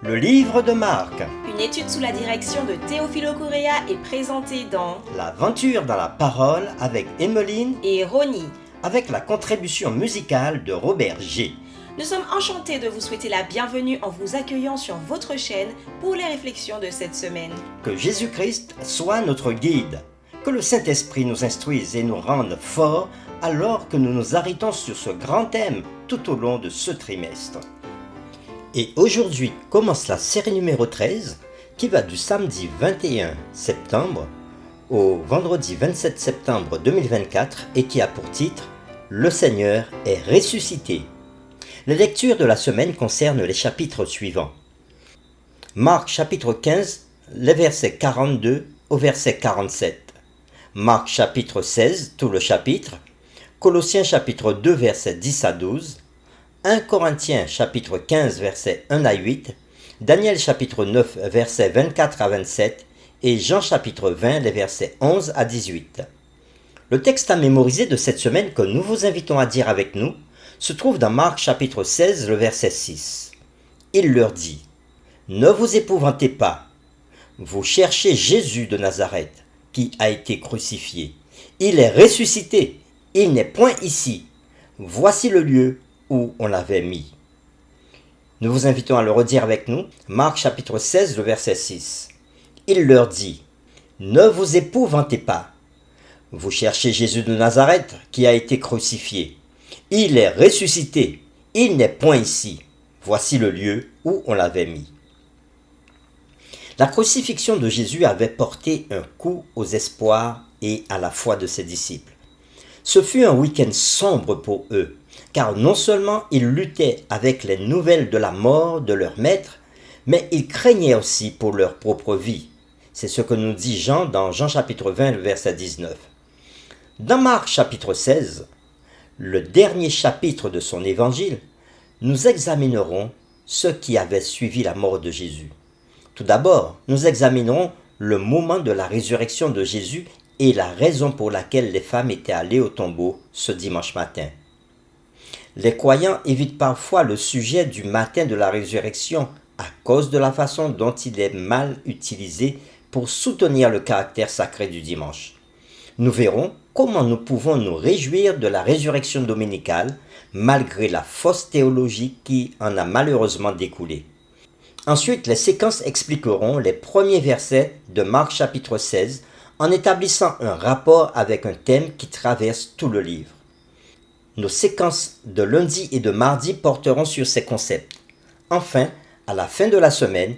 Le livre de Marc. Une étude sous la direction de Théophilo Correa est présentée dans L'aventure dans la parole avec Emmeline et Ronnie. avec la contribution musicale de Robert G. Nous sommes enchantés de vous souhaiter la bienvenue en vous accueillant sur votre chaîne pour les réflexions de cette semaine. Que Jésus-Christ soit notre guide. Que le Saint-Esprit nous instruise et nous rende forts alors que nous nous arrêtons sur ce grand thème tout au long de ce trimestre. Et aujourd'hui commence la série numéro 13 qui va du samedi 21 septembre au vendredi 27 septembre 2024 et qui a pour titre « Le Seigneur est ressuscité ». Les lectures de la semaine concernent les chapitres suivants. Marc chapitre 15, les versets 42 au verset 47. Marc chapitre 16, tout le chapitre. Colossiens chapitre 2, versets 10 à 12. 1 Corinthiens chapitre 15, versets 1 à 8. Daniel chapitre 9, versets 24 à 27. Et Jean chapitre 20, les versets 11 à 18. Le texte à mémoriser de cette semaine que nous vous invitons à dire avec nous se trouve dans Marc chapitre 16, le verset 6. Il leur dit : « Ne vous épouvantez pas. Vous cherchez Jésus de Nazareth, qui a été crucifié. Il est ressuscité. Il n'est point ici. Voici le lieu où on l'avait mis. » Nous vous invitons à le redire avec nous. Marc chapitre 16, le verset 6. Il leur dit : « Ne vous épouvantez pas. Vous cherchez Jésus de Nazareth, qui a été crucifié. Il est ressuscité. Il n'est point ici. Voici le lieu où on l'avait mis. » La crucifixion de Jésus avait porté un coup aux espoirs et à la foi de ses disciples. Ce fut un week-end sombre pour eux, car non seulement ils luttaient avec les nouvelles de la mort de leur maître, mais ils craignaient aussi pour leur propre vie. C'est ce que nous dit Jean dans Jean chapitre 20, verset 19. Dans Marc chapitre 16, le dernier chapitre de son évangile, nous examinerons ce qui avait suivi la mort de Jésus. Tout d'abord, nous examinerons le moment de la résurrection de Jésus et la raison pour laquelle les femmes étaient allées au tombeau ce dimanche matin. Les croyants évitent parfois le sujet du matin de la résurrection à cause de la façon dont il est mal utilisé pour soutenir le caractère sacré du dimanche. Nous verrons comment nous pouvons nous réjouir de la résurrection dominicale malgré la fausse théologie qui en a malheureusement découlé. Ensuite, les séquences expliqueront les premiers versets de Marc chapitre 16 en établissant un rapport avec un thème qui traverse tout le livre. Nos séquences de lundi et de mardi porteront sur ces concepts. Enfin, à la fin de la semaine,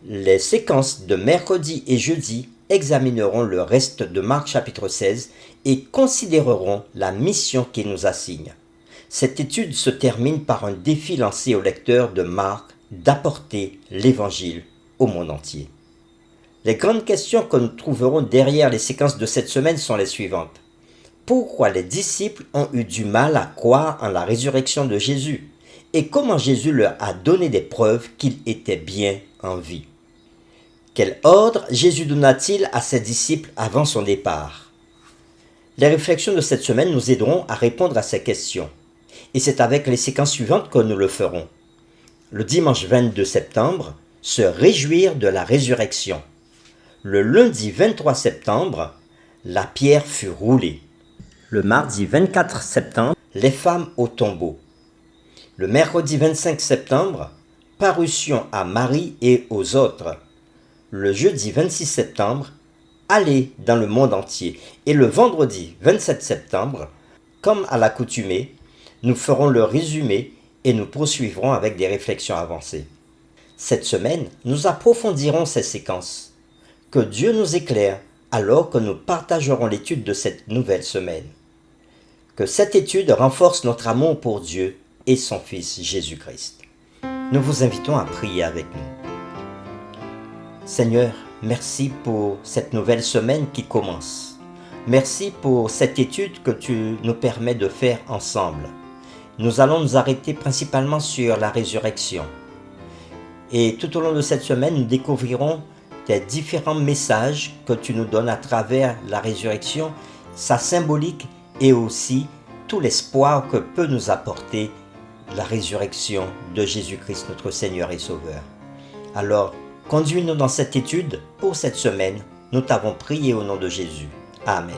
les séquences de mercredi et jeudi examineront le reste de Marc chapitre 16 et considéreront la mission qu'il nous assigne. Cette étude se termine par un défi lancé au lecteur de Marc d'apporter l'Évangile au monde entier. Les grandes questions que nous trouverons derrière les séquences de cette semaine sont les suivantes. Pourquoi les disciples ont eu du mal à croire en la résurrection de Jésus? Et comment Jésus leur a donné des preuves qu'il était bien en vie? Quel ordre Jésus donna-t-il à ses disciples avant son départ? Les réflexions de cette semaine nous aideront à répondre à ces questions. Et c'est avec les séquences suivantes que nous le ferons. Le dimanche 22 septembre, se réjouir de la résurrection. Le lundi 23 septembre, la pierre fut roulée. Le mardi 24 septembre, les femmes au tombeau. Le mercredi 25 septembre, parution à Marie et aux autres. Le jeudi 26 septembre, aller dans le monde entier. Et le vendredi 27 septembre, comme à l'accoutumée, nous ferons le résumé et nous poursuivrons avec des réflexions avancées. Cette semaine, nous approfondirons ces séquences. Que Dieu nous éclaire alors que nous partagerons l'étude de cette nouvelle semaine. Que cette étude renforce notre amour pour Dieu et son Fils Jésus-Christ. Nous vous invitons à prier avec nous. Seigneur, merci pour cette nouvelle semaine qui commence. Merci pour cette étude que tu nous permets de faire ensemble. Nous allons nous arrêter principalement sur la résurrection. Et tout au long de cette semaine, nous découvrirons tes différents messages que tu nous donnes à travers la résurrection, sa symbolique et aussi tout l'espoir que peut nous apporter la résurrection de Jésus-Christ, notre Seigneur et Sauveur. Alors, conduis-nous dans cette étude pour cette semaine. Nous t'avons prié au nom de Jésus. Amen.